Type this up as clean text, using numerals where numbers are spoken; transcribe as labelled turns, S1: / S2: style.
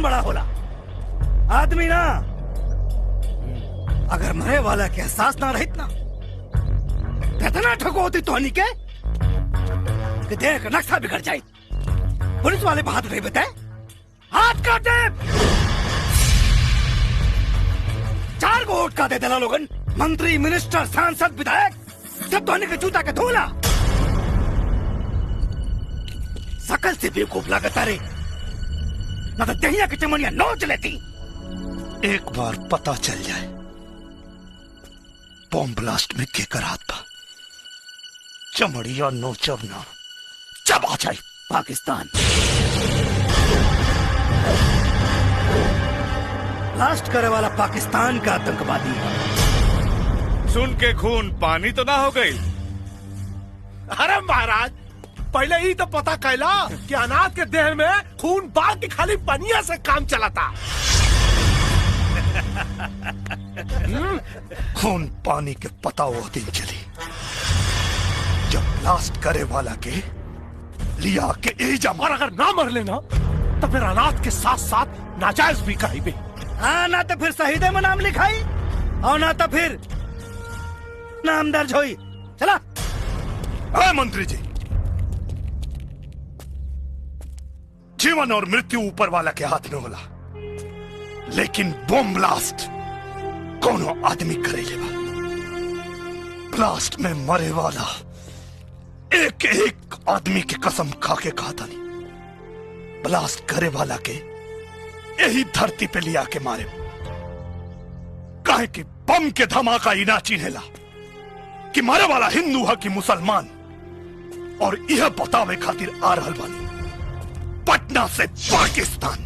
S1: बड़ा होला, आदमी ना। अगर मरे वाला के एहसास ना रहित ना, इतना ठगो होती तोहनी के कि देख नक्शा बिगड़ जाये। पुलिस वाले पे हाथ नहीं बताए, हाथ काटे। 4 गो वोट का दे देना लोगन, मंत्री, मिनिस्टर, सांसद, विधायक सब तोहनी के जूता के धोला। सकल से बेवकूफ लागत रे, ना तो दहिया की चमड़िया नोच लेती।
S2: एक बार पता चल जाए बॉम्ब ब्लास्ट में के करात था, चमड़िया नोचब ना चबा जाए।
S1: पाकिस्तान ब्लास्ट करे वाला पाकिस्तान का आतंकवादी है।
S3: सुन के खून पानी तो ना हो गई।
S4: अरे महाराज, पहले ही तो पता कैला कि अनाथ के देह में खून बहा के खाली पनिया से काम चलाता।
S2: खून पानी के पता वो दिन चली जब ब्लास्ट करे वाला के लिया के एजा
S4: और अगर ना मर लेना तो फिर अनाथ के साथ साथ नाजायज भी कहीं।
S1: हाँ, ना तो फिर शहीदे में नाम लिखाई और ना तो फिर नाम दर्ज होई। चला।
S2: अरे मंत्री जी, जीवन और मृत्यु ऊपर वाला के हाथ में होला, लेकिन बॉम्ब ब्लास्ट कोनो आदमी करे लेवा। ब्लास्ट में मरे वाला एक एक आदमी की कसम खा के कहा था नहीं, ब्लास्ट करे वाला के यही धरती पे लिया के मारे। काहे कि बम के धमाका ही ना चिन्हेला कि मारे वाला हिंदू है कि मुसलमान। और यह बतावे खातिर आ रहल बानी पटना से पाकिस्तान।